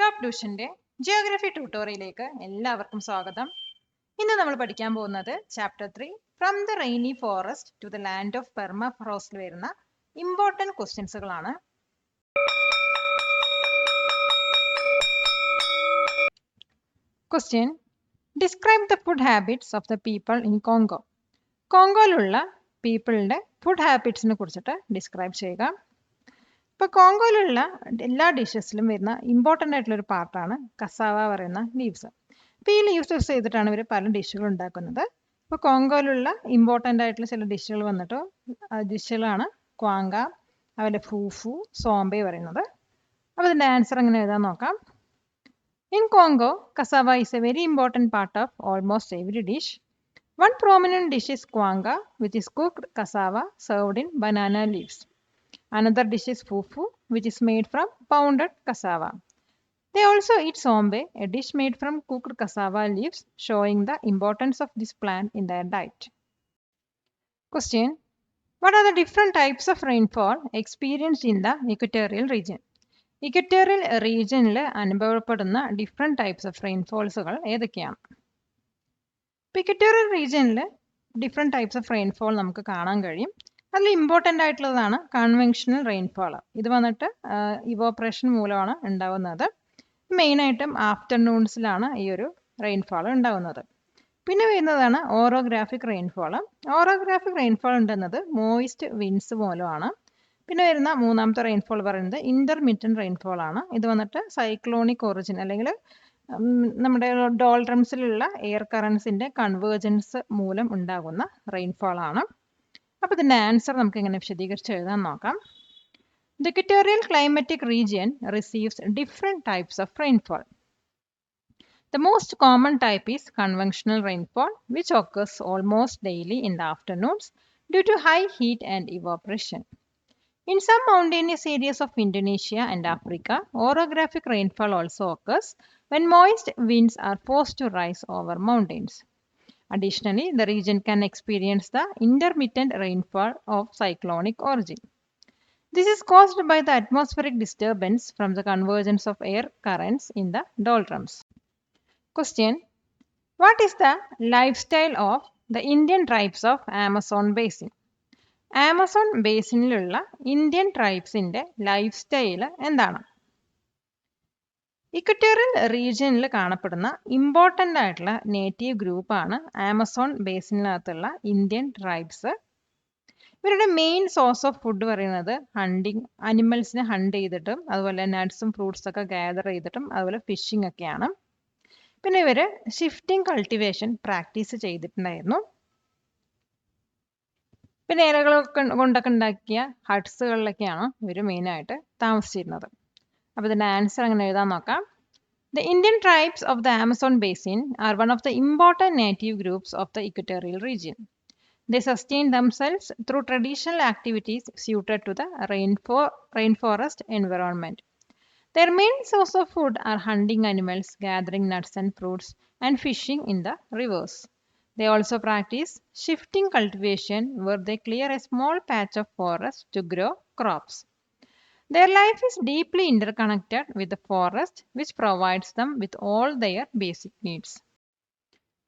Top ട്യൂഷന്റെ geography ട്യൂട്ടോറിയലിലേക്ക് എല്ലാവർക്കും സ്വാഗതം. ഇന്ന് നമ്മൾ പഠിക്കാൻ പോകുന്നത് chapter 3 from the rainy forest to the land of പെർമഫ്രോസ്റ്റിൽ വരുന്ന ഇമ്പോർട്ടൻറ്റ് ക്വസ്റ്റ്യൻസുകളാണ്. Question: describe the food habits of the people in Congo. കോങ്കോയിലുള്ള പീപ്പിളിന്റെ ഫുഡ് ഹാബിറ്റ്സിനെ കുറിച്ചിട്ട് ഡിസ്ക്രൈബ് ചെയ്യുക. ഇപ്പോൾ കോങ്കോയിലുള്ള എല്ലാ ഡിഷസിലും വരുന്ന ഇമ്പോർട്ടൻ്റ് ആയിട്ടുള്ള ഒരു പാർട്ടാണ് കസാവ പറയുന്ന ലീവ്സ്. അപ്പോൾ ഈ ലീവ്സ് യൂസ് ചെയ്തിട്ടാണ് ഇവർ പല ഡിഷുകൾ ഉണ്ടാക്കുന്നത്. ഇപ്പോൾ കോങ്കോയിലുള്ള ഇമ്പോർട്ടൻ്റ് ആയിട്ടുള്ള ചില ഡിഷുകൾ വന്നിട്ട് ഡിഷുകളാണ് ക്വാങ്ക, അതുപോലെ ഫൂഫു, സോംബെ പറയുന്നത്. അപ്പോൾ ഇതിൻ്റെ ആൻസർ എങ്ങനെ എഴുതാൻ നോക്കാം. In Congo, cassava is a very important part of almost every dish. One prominent dish is kwanga, which is cooked cassava served in banana leaves. Another dish is fufu, which is made from pounded cassava. They also eat sombe, a dish made from cooked cassava leaves, showing the importance of this plant in their diet. Question: what are the different types of rainfall experienced in the equatorial region? Equatorial റീജിയനിൽ അനുഭവപ്പെടുന്ന different types of റെയിൻഫോൾസുകൾ ഏതൊക്കെയാണ്? ഇപ്പോൾ equatorial റീജിയനിൽ different types of rainfall നമുക്ക് കാണാൻ കഴിയും. അതിൽ important ആയിട്ടുള്ളതാണ് കൺവെൻഷണൽ റെയിൻഫോൾ. ഇത് വന്നിട്ട് ഇവോപ്പറേഷൻ മൂലമാണ് ഉണ്ടാവുന്നത്. മെയിനായിട്ടും ആഫ്റ്റർനൂൺസിലാണ് ഈ ഒരു റെയിൻഫോൾ ഉണ്ടാവുന്നത്. പിന്നെ വരുന്നതാണ് ഓറോഗ്രാഫിക് റെയിൻഫോൾ. ഓറോഗ്രാഫിക് റെയിൻഫോൾ ഉണ്ടാകുന്നത് മോയിസ്റ്റ് വിൻഡ്സ് മൂലമാണ്. പിന്നെ വരുന്ന മൂന്നാമത്തെ റെയിൻഫോൾ പറയുന്നത് ഇന്റർമിറ്റൻറ്റ് റെയിൻഫോൾ ആണ്. ഇത് വന്നിട്ട് സൈക്ലോണിക് ഒറിജിൻ അല്ലെങ്കിൽ നമ്മുടെ ഡോൾഡ്രംസിലുള്ള എയർ കറൻസിൻ്റെ കൺവേർജൻസ് മൂലം ഉണ്ടാകുന്ന റെയിൻഫോൾ ആണ്. അപ്പോൾ ഇതിൻ്റെ ആൻസർ നമുക്ക് എങ്ങനെ വിശദീകരിച്ച് എഴുതാൻ നോക്കാം. The equatorial climatic region receives different types of rainfall. The most common type is convectional rainfall, which occurs almost daily in the afternoons due to high heat and evaporation. In some mountainous areas of Indonesia and Africa, orographic rainfall also occurs when moist winds are forced to rise over mountains. Additionally, the region can experience the intermittent rainfall of cyclonic origin. This is caused by the atmospheric disturbance from the convergence of air currents in the doldrums. Question: what is the lifestyle of the Indian tribes of Amazon Basin? Amazon ബേസിനിലുള്ള Indian ട്രൈബ്സിൻ്റെ life style എന്താണ്? Equatorial റീജിയനിൽ കാണപ്പെടുന്ന important ആയിട്ടുള്ള നേറ്റീവ് ഗ്രൂപ്പാണ് Amazon ബേസിനകത്തുള്ള Indian tribes. ഇവരുടെ മെയിൻ സോഴ്സ് ഓഫ് ഫുഡ് പറയുന്നത് ഹണ്ടിങ്, അനിമൽസിനെ ഹണ്ട് ചെയ്തിട്ടും അതുപോലെ നട്ട്സും ഫ്രൂട്ട്സൊക്കെ ഗ്യാദർ ചെയ്തിട്ടും അതുപോലെ ഫിഷിംഗ് ഒക്കെയാണ്. പിന്നെ ഇവർ ഷിഫ്റ്റിംഗ് കൾട്ടിവേഷൻ പ്രാക്ടീസ് ചെയ്തിട്ടുണ്ടായിരുന്നു. പിന്നെ ഇലകളൊക്കെ കൊണ്ടൊക്കെ ഉണ്ടാക്കിയ ഹട്ട്സുകളിലൊക്കെയാണ് ഇവർ മെയിനായിട്ട് താമസിച്ചിരുന്നത്. അപ്പോൾ ഇതിൻ്റെ ആൻസർ അങ്ങനെ എഴുതാൻ നോക്കാം. The Indian tribes of the Amazon basin are one of the important native groups of the equatorial region. They sustain themselves through traditional activities suited to the rainforest environment. Their main source of food are hunting animals, gathering nuts and fruits, and fishing in the rivers. They also practice shifting cultivation where they clear a small patch of forest to grow crops. Their life is deeply interconnected with the forest, which provides them with all their basic needs.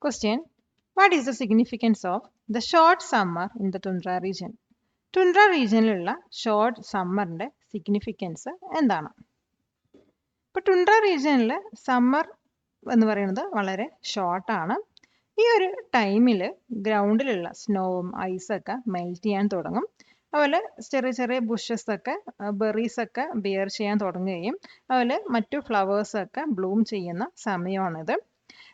Question: what is the significance of the short summer in the Tundra region? Tundra regionിലുള്ള short സമ്മറിൻ്റെ significance എന്താണ്? ഇപ്പോൾ Tundra റീജിയനിൽ summer എന്ന് പറയുന്നത് വളരെ ഷോർട്ടാണ്. ഈ ഒരു ടൈമിൽ ഗ്രൗണ്ടിലുള്ള സ്നോവും ഐസൊക്കെ മെൽറ്റ് ചെയ്യാൻ തുടങ്ങും. അതുപോലെ ചെറിയ ചെറിയ ബുഷസൊക്കെ ബെറീസൊക്കെ ബിയർ ചെയ്യാൻ തുടങ്ങുകയും അതുപോലെ മറ്റു ഫ്ലവേഴ്സൊക്കെ ബ്ലൂം ചെയ്യുന്ന സമയമാണിത്.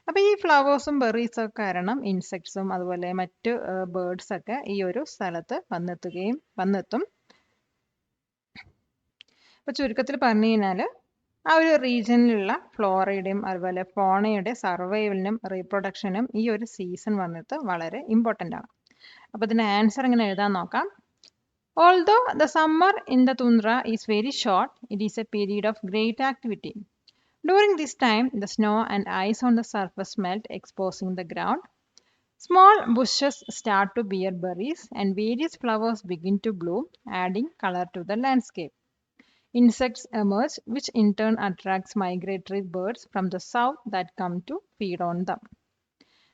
അപ്പോൾ ഈ ഫ്ലവേഴ്സും ബെറീസൊക്കെ കാരണം ഇൻസെക്ട്സും അതുപോലെ മറ്റു ബേർഡ്സൊക്കെ ഈ ഒരു സ്ഥലത്ത് വന്നെത്തും. അപ്പോൾ ചുരുക്കത്തിൽ പറഞ്ഞു കഴിഞ്ഞാൽ ആ ഒരു റീജിയനിലുള്ള ഫ്ലോറയുടെയും അതുപോലെ ഫോണയുടെ സർവൈവലിനും റീപ്രൊഡക്ഷനും ഈ ഒരു സീസൺ വന്നിട്ട് വളരെ ഇമ്പോർട്ടൻ്റ് ആണ്. അപ്പോൾ ഇതിൻ്റെ ആൻസർ എങ്ങനെ എഴുതാൻ നോക്കാം. Although the summer in the tundra is very short, it is a period of great activity. During this time, the snow and ice on the surface melt, exposing the ground. Small bushes start to bear berries and various flowers begin to bloom, adding color to the landscape. Insects emerge, which in turn attracts migratory birds from the south that come to feed on them.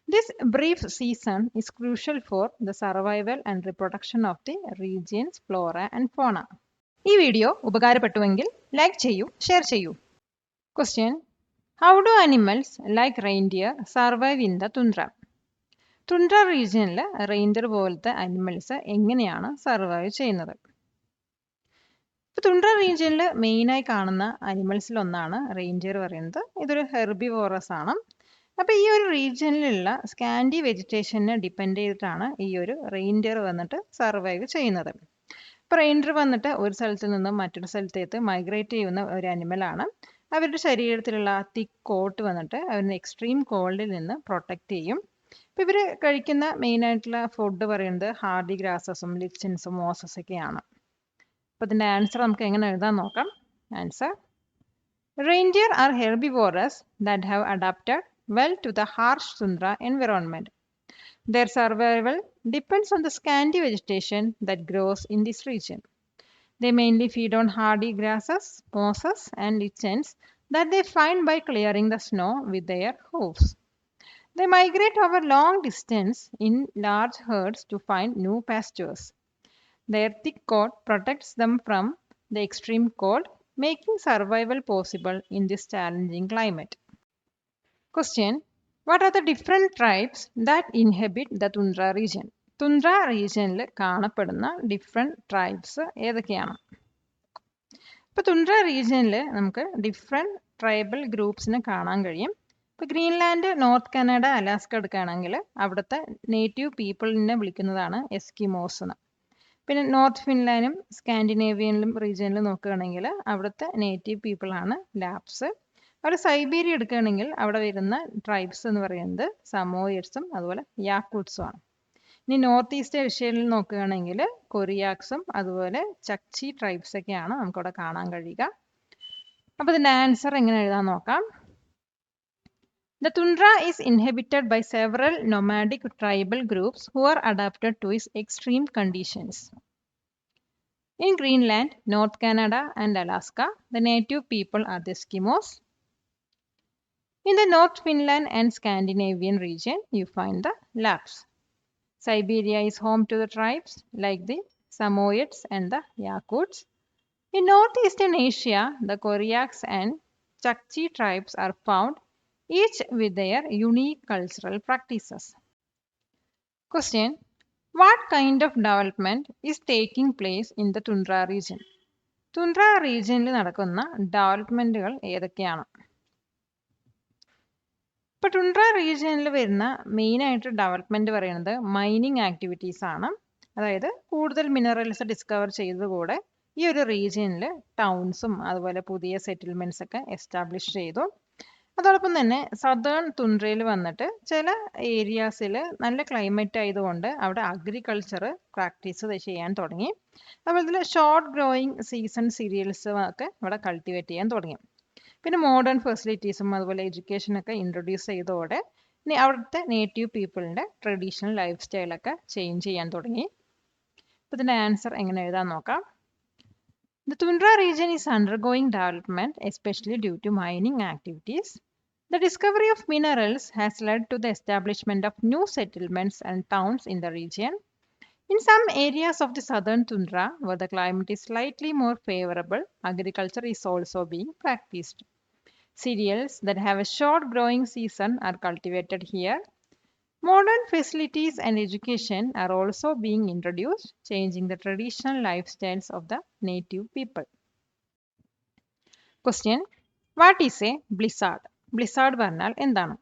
This brief season is crucial for the survival and reproduction of the region's flora and fauna. ഈ video ഉപകാരപ്പെട്ടുവെങ്കിൽ like ചെയ്യൂ, share ചെയ്യൂ. Question: How do animals like reindeer survive in the tundra? Tundra regionിൽ reindeer പോലത്തെ animals എങ്ങനെയാണ് survive ചെയ്യുന്നത്? തുണ്ട്ര റീജിയനിൽ മെയിനായി കാണുന്ന അനിമൽസിൽ ഒന്നാണ് റെയിൻഡിയർ പറയുന്നത്. ഇതൊരു ഹെർബിവോറസ് ആണ്. അപ്പോൾ ഈ ഒരു റീജിയനിലുള്ള സ്കാൻഡി വെജിറ്റേഷനെ ഡിപ്പെൻഡ് ചെയ്തിട്ടാണ് ഈ ഒരു റെയിൻഡിയർ വന്നിട്ട് സർവൈവ് ചെയ്യുന്നത്. ഇപ്പോൾ റെയിൻഡിയർ വന്നിട്ട് ഒരു സ്ഥലത്ത് നിന്നും മറ്റൊരു സ്ഥലത്തേക്ക് മൈഗ്രേറ്റ് ചെയ്യുന്ന ഒരു അനിമലാണ്. അവരുടെ ശരീരത്തിലുള്ള തിക്ക് കോട്ട് വന്നിട്ട് അവരുടെ എക്സ്ട്രീം കോൾഡിൽ നിന്ന് പ്രൊട്ടക്റ്റ് ചെയ്യും. ഇപ്പോൾ ഇവർ കഴിക്കുന്ന മെയിനായിട്ടുള്ള ഫുഡ് പറയുന്നത് ഹാർഡി ഗ്രാസസും ലിച്ചൻസും മോസസൊക്കെയാണ്. അപ്പോൾ ഇതിൻ്റെ ആൻസർ നമുക്ക് എങ്ങനെ എഴുതാൻ നോക്കാം. Answer: Reindeer are herbivores that have adapted well to the harsh tundra environment. Their survival depends on the scanty vegetation that grows in this region. They mainly feed on hardy grasses, mosses, and lichens that they find by clearing the snow with their hooves. They migrate over long distance in large herds to find new pastures. Their thick coat protects them from the extreme cold, making survival possible in this challenging climate. Question: What are the different tribes that inhabit the tundra region? Tundra regionിൽ കാണപ്പെടുന്ന different tribes ഏതൊക്കെയാണ്? ഇപ്പോൾ തുണ്ട്ര റീജിയനിൽ നമുക്ക് different tribal ഗ്രൂപ്പ്സിനെ കാണാൻ കഴിയും. ഇപ്പോൾ Greenland, north Canada, Alaska എടുക്കുകയാണെങ്കിൽ അവിടുത്തെ നേറ്റീവ് പീപ്പിളിനെ വിളിക്കുന്നതാണ് എസ്കിമോസ് എന്ന്. പിന്നെ നോർത്ത് ഫിൻലാൻഡും സ്കാൻഡിനേവിയനിലും റീജിയനിലും നോക്കുകയാണെങ്കിൽ അവിടുത്തെ നേറ്റീവ് പീപ്പിളാണ് ലാപ്സ്. അവിടെ സൈബീരിയ എടുക്കുകയാണെങ്കിൽ അവിടെ വരുന്ന ട്രൈബ്സ് എന്ന് പറയുന്നത് സമോയിഡ്സും അതുപോലെ യാക്കൂട്സും ആണ്. ഇനി നോർത്ത് ഈസ്റ്റ് ഏഷ്യയിൽ നോക്കുകയാണെങ്കിൽ കൊറിയാക്സും അതുപോലെ ചക്ചി ട്രൈബ്സ് ഒക്കെയാണ് നമുക്കവിടെ കാണാൻ കഴിയുക. അപ്പോൾ ഇതിൻ്റെ ആൻസർ എങ്ങനെ എഴുതാൻ നോക്കാം. The tundra is inhabited by several nomadic tribal groups who are adapted to its extreme conditions. In Greenland, North Canada, and Alaska, the native people are the Eskimos. In the North Finland and Scandinavian region, you find the Lapps. Siberia is home to the tribes like the Samoyeds and the Yakuts. In northeastern Asia, the Koryaks and Chukchi tribes are found, each with their unique cultural practices. Question: What kind of development is taking place in the tundra region? തുണ്ട്ര റീജിയനിൽ നടക്കുന്ന ഡെവലപ്മെൻറ്റുകൾ ഏതൊക്കെയാണ്? ഇപ്പോൾ തുണ്ട്ര റീജിയനിൽ വരുന്ന മെയിനായിട്ട് development പറയുന്നത് mining activities ആണ്. അതായത് കൂടുതൽ മിനറൽസ് ഡിസ്കവർ ചെയ്തതുകൂടെ ഈ ഒരു റീജിയനിൽ ടൗൺസും അതുപോലെ പുതിയ സെറ്റിൽമെൻറ്റ്സ് ഒക്കെ എസ്റ്റാബ്ലിഷ് ചെയ്തു. അതോടൊപ്പം തന്നെ സദേൺ തുണ്ട്രയിൽ വന്നിട്ട് ചില ഏരിയാസിൽ നല്ല ക്ലൈമറ്റ് ആയതുകൊണ്ട് അവിടെ അഗ്രികൾച്ചർ പ്രാക്ടീസ് ചെയ്യാൻ തുടങ്ങി. അതുപോലെ തന്നെ ഷോർട്ട് ഗ്രോയിങ് സീസൺ സീരിയൽസ് ഒക്കെ ഇവിടെ കൾട്ടിവേറ്റ് ചെയ്യാൻ തുടങ്ങി. പിന്നെ മോഡേൺ ഫെസിലിറ്റീസും അതുപോലെ എഡ്യൂക്കേഷനൊക്കെ ഇൻട്രൊഡ്യൂസ് ചെയ്തതോടെ ഇനി അവിടുത്തെ നേറ്റീവ് പീപ്പിളിൻ്റെ ട്രഡീഷണൽ ലൈഫ് സ്റ്റൈലൊക്കെ ചേഞ്ച് ചെയ്യാൻ തുടങ്ങി. അപ്പോൾ ഇതിൻ്റെ ആൻസർ എങ്ങനെ എഴുതാൻ നോക്കാം. The tundra region is undergoing development, especially due to mining activities. The discovery of minerals has led to the establishment of new settlements and towns in the region. In some areas of the southern tundra, where the climate is slightly more favorable, agriculture is also being practiced. Cereals that have a short growing season are cultivated here. Modern facilities and education are also being introduced, changing the traditional lifestyles of the native people. Question: What is a blizzard? Blizzard പറഞ്ഞാൽ എന്താണ്?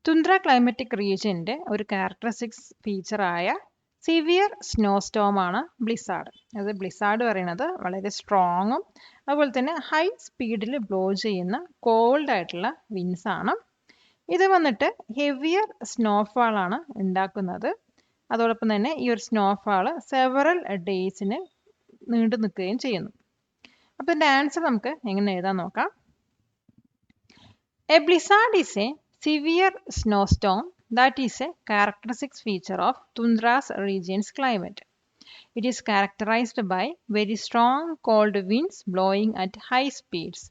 തുണ്ട്ര climatic റീജിയൻ്റെ ഒരു characteristics ഫീച്ചറായ severe snow Storm ആണ് Blizzard. അത് Blizzard പറയുന്നത് വളരെ സ്ട്രോങ്ങും അതുപോലെ തന്നെ high സ്പീഡിൽ ബ്ലോ ചെയ്യുന്ന കോൾഡ് ആയിട്ടുള്ള വിൻസ് ആണ്. ഇത് വന്നിട്ട് ഹെവിയർ സ്നോഫാൾ ആണ് ഉണ്ടാക്കുന്നത്. അതോടൊപ്പം തന്നെ ഈ ഒരു സ്നോഫാൾ സെവറൽ ഡേയ്സിന് നീണ്ടു നിൽക്കുകയും ചെയ്യുന്നു. അപ്പോൾ ഇതിൻ്റെ ആൻസർ നമുക്ക് എങ്ങനെ എഴുതാൻ നോക്കാം. A blizzard is a severe snowstorm that is a characteristic feature of tundra's region's climate. It is characterized by very strong cold winds blowing at high speeds.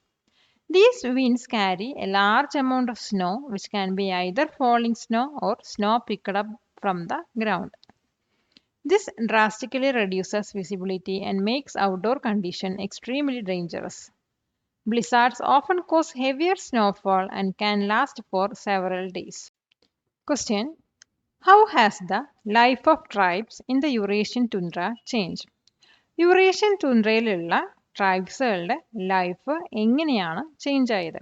These winds carry a large amount of snow, which can be either falling snow or snow picked up from the ground. This drastically reduces visibility and makes outdoor conditions extremely dangerous. Blizzards often cause heavier snowfall and can last for several days. Question: How has the life of tribes in the Eurasian tundra changed? Eurasian തുൻഡ്രയിലുള്ള ട്രൈബ്സുകളുടെ life എങ്ങനെയാണ് change ആയത്?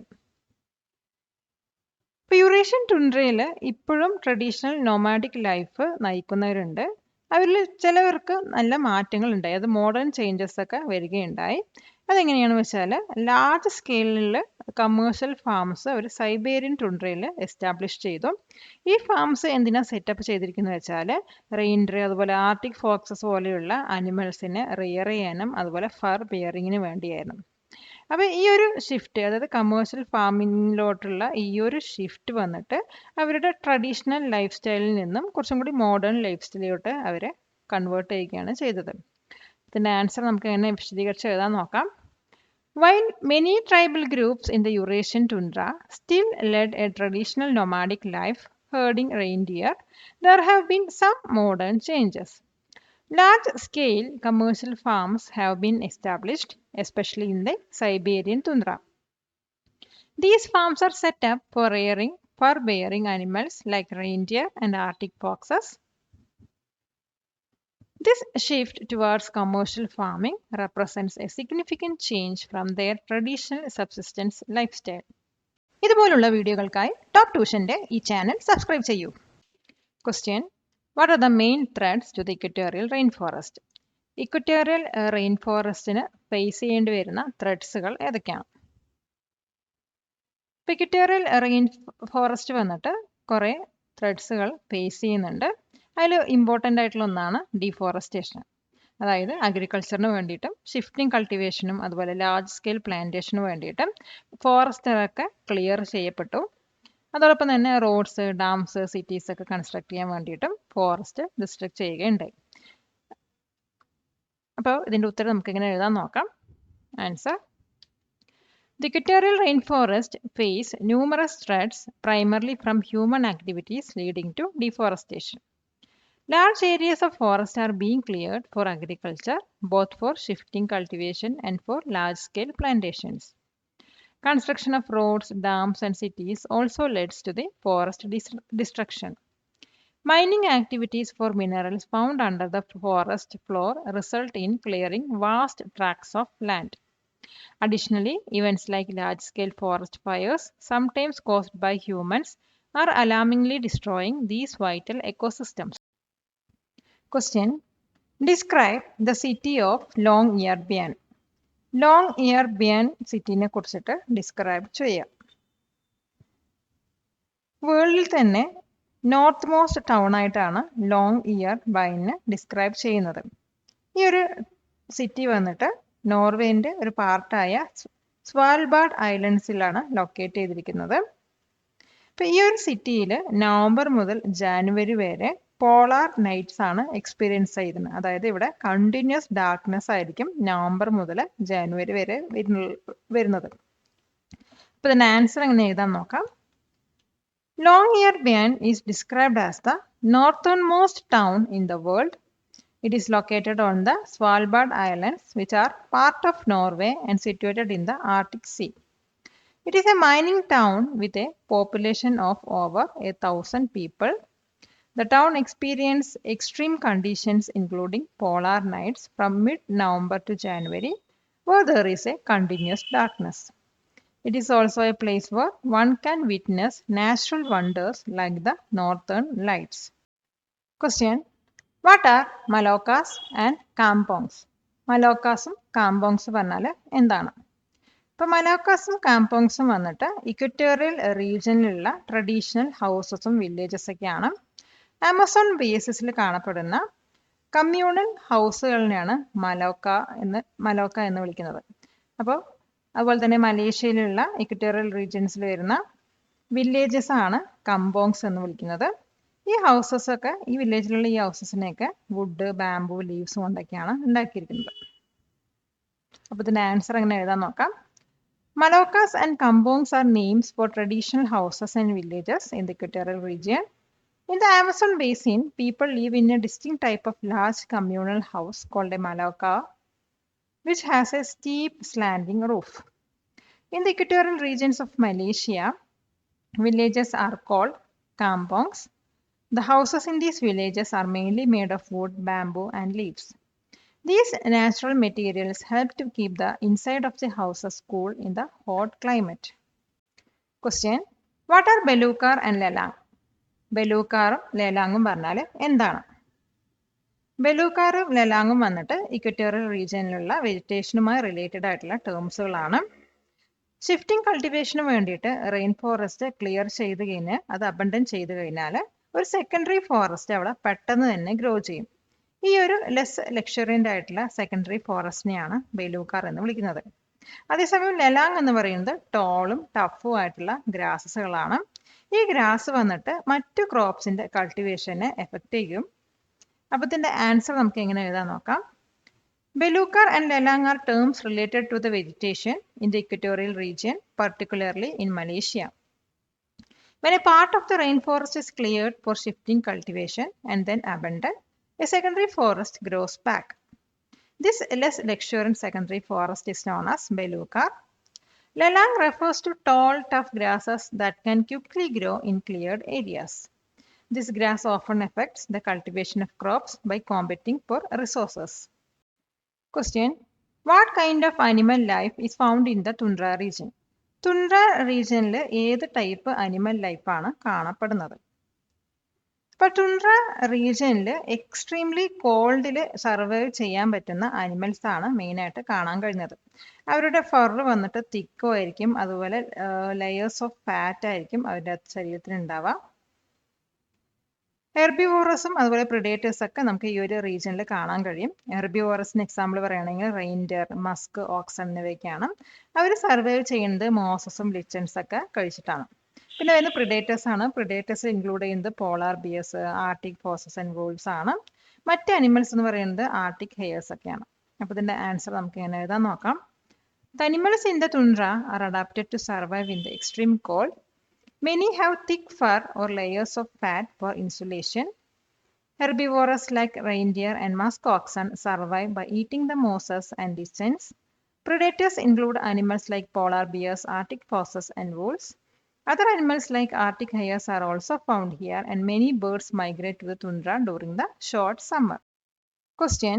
ഇപ്പോൾ Eurasian തുൻഡ്രയിൽ ഇപ്പോഴും traditional nomadic life നയിക്കുന്നവരുണ്ട്. അവരിൽ ചിലവർക്ക് നല്ല മാറ്റങ്ങൾ ഉണ്ടായി, അത് മോഡേൺ ചേഞ്ചസ് ഒക്കെ വരികയുണ്ടായി. അതെങ്ങനെയാണെന്ന് വെച്ചാൽ ലാർജ് സ്കെയിലിൽ കമേഴ്ഷ്യൽ ഫാംസ് അവർ സൈബേരിയൻ ടുണ്ട്രയിൽ എസ്റ്റാബ്ലിഷ് ചെയ്തു. ഈ ഫാംസ് എന്തിനാണ് സെറ്റപ്പ് ചെയ്തിരിക്കുന്നത് വെച്ചാൽ റെയിൻഡർ അതുപോലെ ആർട്ടിക് ഫോക്സസ് പോലെയുള്ള അനിമൽസിനെ റിയർ ചെയ്യാനും അതുപോലെ ഫർ ബിയറിങ്ങിന് വേണ്ടിയായിരുന്നു. അപ്പോൾ ഈ ഒരു ഷിഫ്റ്റ്, അതായത് കമേഴ്ഷ്യൽ ഫാമിങ്ങിലോട്ടുള്ള ഈ ഒരു ഷിഫ്റ്റ് വന്നിട്ട് അവരുടെ ട്രഡീഷണൽ ലൈഫ് സ്റ്റൈലിൽ നിന്നും കുറച്ചും കൂടി മോഡേൺ ലൈഫ് സ്റ്റൈലിലോട്ട് അവരെ കൺവേർട്ട് ചെയ്യുകയാണ് ചെയ്തത്. ഇതിൻ്റെ ആൻസർ നമുക്ക് എങ്ങനെ വിശദീകരിച്ച് എഴുതാൻ നോക്കാം. While many tribal groups in the Eurasian tundra still led a traditional nomadic life herding reindeer, there have been some modern changes. Large-scale commercial farms have been established, especially in the Siberian tundra. These farms are set up for rearing fur-bearing animals like reindeer and Arctic foxes. This shift towards commercial farming represents a significant change from their traditional subsistence lifestyle. ഇതുപോലുള്ള വീഡിയോകൾക്കായി top ട്യൂഷന്റെ ഈ channel subscribe ചെയ്യൂ. Question: What are the main threats to the equatorial rainforest? Equatorial റെയിൻഫോറസ്റ്റിന് face ചെയ്യേണ്ടി വരുന്ന ത്രെഡ്സുകൾ ഏതൊക്കെയാണ്? Equatorial rain forest വന്നിട്ട് കുറേ ത്രെഡ്സുകൾ ഫേസ് ചെയ്യുന്നുണ്ട്. അതിൽ ഇമ്പോർട്ടൻ്റ് ആയിട്ടുള്ള ഒന്നാണ് ഡീഫോറസ്റ്റേഷൻ. അതായത് അഗ്രികൾച്ചറിന് വേണ്ടിയിട്ടും ഷിഫ്റ്റിംഗ് കൾട്ടിവേഷനും അതുപോലെ ലാർജ് സ്കെയിൽ പ്ലാന്റേഷന് വേണ്ടിയിട്ടും ഫോറസ്റ്റുകളൊക്കെ ക്ലിയർ ചെയ്യപ്പെട്ടു. അതോടൊപ്പം തന്നെ റോഡ്സ്, ഡാംസ്, സിറ്റീസ് ഒക്കെ കൺസ്ട്രക്ട് ചെയ്യാൻ വേണ്ടിയിട്ടും ഫോറസ്റ്റ് ഡിസ്ട്രക്ട് ചെയ്യുകയുണ്ടായി. അപ്പോൾ ഇതിൻ്റെ ഉത്തരം നമുക്ക് ഇങ്ങനെ എഴുതാൻ നോക്കാം. Answer: The equatorial rainforest face numerous threats, primarily from human activities leading to deforestation. Large areas of forest are being cleared for agriculture, both for shifting cultivation and for large-scale plantations. Construction of roads, dams, and cities also leads to the forest destruction. Mining activities for minerals found under the forest floor result in clearing vast tracts of land. Additionally, events like large-scale forest fires, sometimes caused by humans, are alarmingly destroying these vital ecosystems. Question: Describe the city of Longyearbyen. Longyearbyen സിറ്റിനെ കുറിച്ചിട്ട് describe ചെയ്യാം. വേൾഡിൽ തന്നെ north most town ആയിട്ടാണ് ലോങ്ഇയർബൈനെ describe ചെയ്യുന്നത്. ഈ ഒരു city വന്നിട്ട് നോർവേൻ്റെ ഒരു പാർട്ടായ സ്വാൽബാർഡ് ഐലൻഡ്സിലാണ് ലൊക്കേറ്റ് ചെയ്തിരിക്കുന്നത്. അപ്പോൾ ഈ ഒരു സിറ്റിയിൽ നവംബർ മുതൽ ജാനുവരി വരെ പോളാർ നൈറ്റ്സ് ആണ് എക്സ്പീരിയൻസ് ചെയ്യുന്നത്. അതായത് ഇവിടെ കണ്ടിന്യൂസ് ഡാർക്ക്നെസ് ആയിരിക്കും നവംബർ മുതൽ ജാനുവരി വരെ വരുന്നത്. അപ്പോൾ ഇതിൻ്റെ ആൻസർ എങ്ങനെ എഴുതാൻ നോക്കാം. Longyearbyen is described as the northernmost town in the world. It is located on the Svalbard Islands, which are part of Norway and situated in the Arctic Sea. It is a mining town with a population of over 1,000 people. The town experiences extreme conditions including polar nights from mid-November to January, where there is a continuous darkness. It is also a place where one can witness natural wonders like the northern lights. Question: What are Maloccas and Kampongs? മലോക്കാസും കാമ്പോങ്സും പറഞ്ഞാൽ എന്താണ്? ഇപ്പോൾ മലോക്കാസും കാമ്പോങ്സും വന്നിട്ട് equatorial റീജിയനിലുള്ള traditional ഹൗസസും villages ഒക്കെയാണ്. Amazon ബേസിസിൽ കാണപ്പെടുന്ന communal ഹൗസുകളിനെയാണ് മലോക്ക എന്ന് വിളിക്കുന്നത്. അപ്പോൾ അതുപോലെ തന്നെ മലേഷ്യയിലുള്ള ഇക്വറ്റോറിയൽ റീജിയൻസിൽ വരുന്ന വില്ലേജസ് ആണ് കമ്പോങ്സ് എന്ന് വിളിക്കുന്നത്. ഈ ഹൗസസ് ഒക്കെ ഈ വില്ലേജിലുള്ള ഈ ഹൗസസിനെയൊക്കെ വുഡ്, ബാംബു, ലീവ്സ് കൊണ്ടൊക്കെയാണ് ഉണ്ടാക്കിയിരിക്കുന്നത്. അപ്പോൾ ഇതിന്റെ ആൻസർ എങ്ങനെ എഴുതാൻ നോക്കാം. Maloccas and kampongs are names for traditional houses and villages in the equatorial region. In the Amazon basin, people live in a distinct type of large communal house called a malocca, which has a steep slanting roof. In the equatorial regions of Malaysia, villages are called kampongs. The houses in these villages are mainly made of wood, bamboo, and leaves. These natural materials help to keep the inside of the houses cool in the hot climate. Question: What are Belukar and Lelang? ബെലൂക്കാറും ലേലാങ്ങും പറഞ്ഞാൽ എന്താണ്? ബെലൂക്കാറും ലേലാങ്ങും വന്നിട്ട് equatorial റീജിയനിലുള്ള വെജിറ്റേഷനുമായി related ആയിട്ടുള്ള ടേംസുകളാണ്. Shifting കൾട്ടിവേഷന് വേണ്ടിയിട്ട് rain forest clear ചെയ്ത് കഴിഞ്ഞ് അത് അബണ്ടൻ ചെയ്ത് കഴിഞ്ഞാൽ ഒരു സെക്കൻഡറി ഫോറസ്റ്റ് അവിടെ പെട്ടെന്ന് തന്നെ ഗ്രോ ചെയ്യും. ഈ ഒരു ലെസ് ലക്ഷറിയൻ്റ് ആയിട്ടുള്ള സെക്കൻഡറി ഫോറസ്റ്റിനെയാണ് ബെലൂക്കാർ എന്ന് വിളിക്കുന്നത്. അതേസമയം ലെലാങ് എന്ന് പറയുന്നത് ടോളും ടഫും ആയിട്ടുള്ള ഗ്രാസസുകളാണ്. ഈ ഗ്രാസ് വന്നിട്ട് മറ്റു ക്രോപ്സിന്റെ കൾട്ടിവേഷനെ എഫക്റ്റ് ചെയ്യും. അപ്പോൾ ഇതിന്റെ ആൻസർ നമുക്ക് എങ്ങനെ എഴുതാൻ നോക്കാം. Belukar and Lelang are terms related to the vegetation in the equatorial region, particularly in Malaysia. When a part of the rainforest is cleared for shifting cultivation and then abandoned, a secondary forest grows back. This less luxuriant secondary forest is known as Belukar. Lelang refers to tall, tough grasses that can quickly grow in cleared areas. This grass often affects the cultivation of crops by competing for resources. Question: What kind of animal life is found in the Tundra region? Tundra region ഏത് type animal ലൈഫാണ് കാണപ്പെടുന്നത്? ഇപ്പോൾ Tundra റീജിയനിൽ extremely കോൾഡിൽ survive ചെയ്യാൻ പറ്റുന്ന animals ആണ് മെയിനായിട്ട് കാണാൻ കഴിഞ്ഞത്. അവരുടെ ഫർ വന്നിട്ട് തിക്കോ ആയിരിക്കും, അതുപോലെ ലെയേഴ്സ് ഓഫ് ഫാറ്റ് ആയിരിക്കും അവരുടെ ശരീരത്തിന് ഉണ്ടാവുക. ഹെർബിവോറസും അതുപോലെ പ്രിഡേറ്റേഴ്സ് ഒക്കെ നമുക്ക് ഈ ഒരു റീജിയനിൽ കാണാൻ കഴിയും. ഹെർബിവോറസിന് എക്സാമ്പിൾ പറയുകയാണെങ്കിൽ റെയിൻഡിയർ, മസ്ക്, ഓക്സൺ എന്നിവയൊക്കെയാണ്. അവർ സർവൈവ് ചെയ്യുന്നത് മോസസും ലിച്ചൻസ് ഒക്കെ കഴിച്ചിട്ടാണ്. പിന്നെ വരുന്ന പ്രിഡേറ്റേഴ്സ് ആണ്. പ്രിഡേറ്റേഴ്സ് ഇൻക്ലൂഡ് ചെയ്യുന്നത് polar bears, arctic foxes and wolves ആണ്. മറ്റ് അനിമൽസ് എന്ന് പറയുന്നത് ആർട്ടിക് ഹെയേഴ്സ് ഒക്കെയാണ്. അപ്പോൾ ഇതിന്റെ ആൻസർ നമുക്ക് എങ്ങനെ എഴുതാൻ നോക്കാം. The animals in the tundra are adapted to survive in the extreme cold. Many have thick fur or layers of fat for insulation. Herbivores like reindeer and musk oxen survive by eating the mosses and lichens. Predators include animals like polar bears, arctic foxes, and wolves. Other animals like arctic hares are also found here, and many birds migrate to the tundra during the short summer. Question: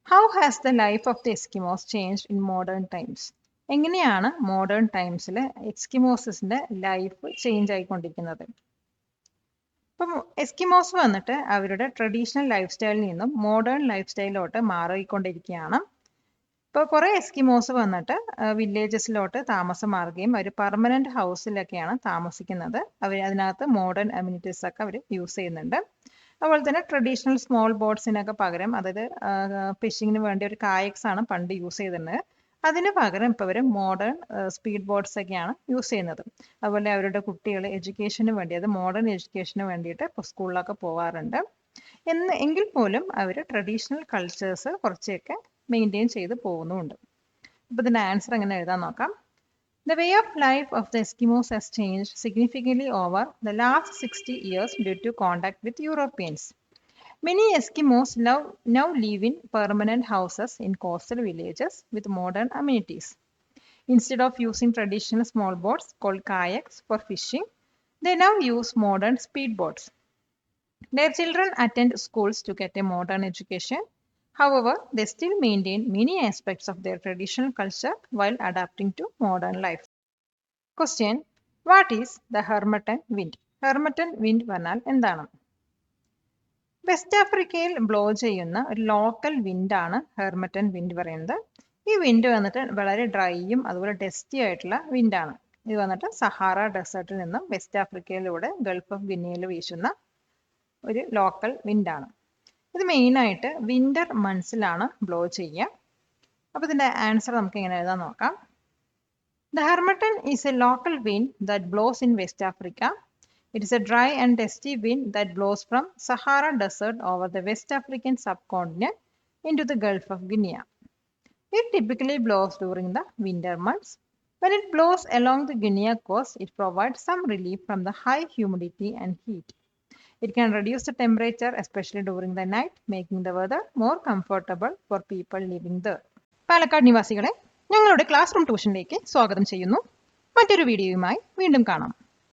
How has the life of the Eskimos changed in modern times? എങ്ങനെയാണ് modern ടൈംസിൽ എസ്കിമോസിന്റെ life change ആയിക്കൊണ്ടിരിക്കുന്നത്? ഇപ്പം Eskimos വന്നിട്ട് അവരുടെ traditional life സ്റ്റൈലിൽ നിന്നും modern life സ്റ്റൈലിലോട്ട് മാറിക്കൊണ്ടിരിക്കുകയാണ്. ഇപ്പോൾ കുറേ Eskimos വന്നിട്ട് വില്ലേജസിലോട്ട് താമസം മാറുകയും അവർ പെർമനന്റ് ഹൗസിലൊക്കെയാണ് താമസിക്കുന്നത്. അവർ അതിനകത്ത് മോഡേൺ അമ്യൂണിറ്റീസ് ഒക്കെ അവർ യൂസ് ചെയ്യുന്നുണ്ട്. അതുപോലെ തന്നെ ട്രഡീഷണൽ സ്മോൾ ബോട്ട്സിനൊക്കെ പകരം, അതായത് ഫിഷിങ്ങിന് വേണ്ടി ഒരു കായക്സ് ആണ് പണ്ട് യൂസ് ചെയ്തിരുന്നത്. അതിന് പകരം ഇപ്പോൾ അവർ മോഡേൺ സ്പീഡ് ബോട്ട്സ് ഒക്കെയാണ് യൂസ് ചെയ്യുന്നത്. അതുപോലെ അവരുടെ കുട്ടികൾ എഡ്യൂക്കേഷന് വേണ്ടി, അത് മോഡേൺ എഡ്യൂക്കേഷന് വേണ്ടിയിട്ട് ഇപ്പോൾ സ്കൂളിലൊക്കെ പോകാറുണ്ട്. എങ്കിൽ പോലും അവർ ട്രഡീഷണൽ കൾച്ചേഴ്സ് കുറച്ചൊക്കെ മെയിൻറ്റെയിൻ ചെയ്ത് പോകുന്നുമുണ്ട്. അപ്പോൾ ഇതിൻ്റെ ആൻസർ എങ്ങനെ എഴുതാൻ നോക്കാം. The way of life of the Eskimos has changed significantly over the last 60 years due to contact with Europeans. Many Eskimos now live in permanent houses in coastal villages with modern amenities. Instead of using traditional small boats called kayaks for fishing, they now use modern speedboats. Their children attend schools to get a modern education. However, they still maintain many aspects of their traditional culture while adapting to modern life. Question: What is the Harmattan wind? Harmattan wind പറഞ്ഞാൽ എന്താണ്? West ആഫ്രിക്കയിൽ blow ചെയ്യുന്ന ഒരു local വിൻഡാണ് ഹെർമറ്റൻ wind പറയുന്നത്. ഈ wind വന്നിട്ട് വളരെ ഡ്രൈയും അതുപോലെ ഡസ്റ്റി ആയിട്ടുള്ള വിൻഡാണ്. ഇത് വന്നിട്ട് സഹാറ ഡെസേർട്ടിൽ നിന്നും വെസ്റ്റ് ആഫ്രിക്കയിലൂടെ ഗൾഫ് ഓഫ് ഗിനിയയിൽ വീശുന്ന ഒരു ലോക്കൽ വിൻഡാണ്. ഇത് മെയിനായിട്ട് വിന്റർ മൺസിലാണ് ബ്ലോ ചെയ്യുക. അപ്പോൾ ഇതിൻ്റെ ആൻസർ നമുക്ക് എങ്ങനെ എഴുതാൻ നോക്കാം. The Harmattan is a local wind that blows in West Africa. It is a dry and dusty wind that blows from Sahara Desert over the West African subcontinent into the Gulf of Guinea. It typically blows during the winter months. When it blows along the Guinea coast, it provides some relief from the high humidity and heat. It can reduce the temperature, especially during the night, making the weather more comfortable for people living there. Palakkad നിവാസികളെ, ഞങ്ങളുടെ class room ട്യൂഷനിലേക്ക് സ്വാഗതം ചെയ്യുന്നു. മറ്റൊരു വീഡിയോയുമായി വീണ്ടും കാണാം.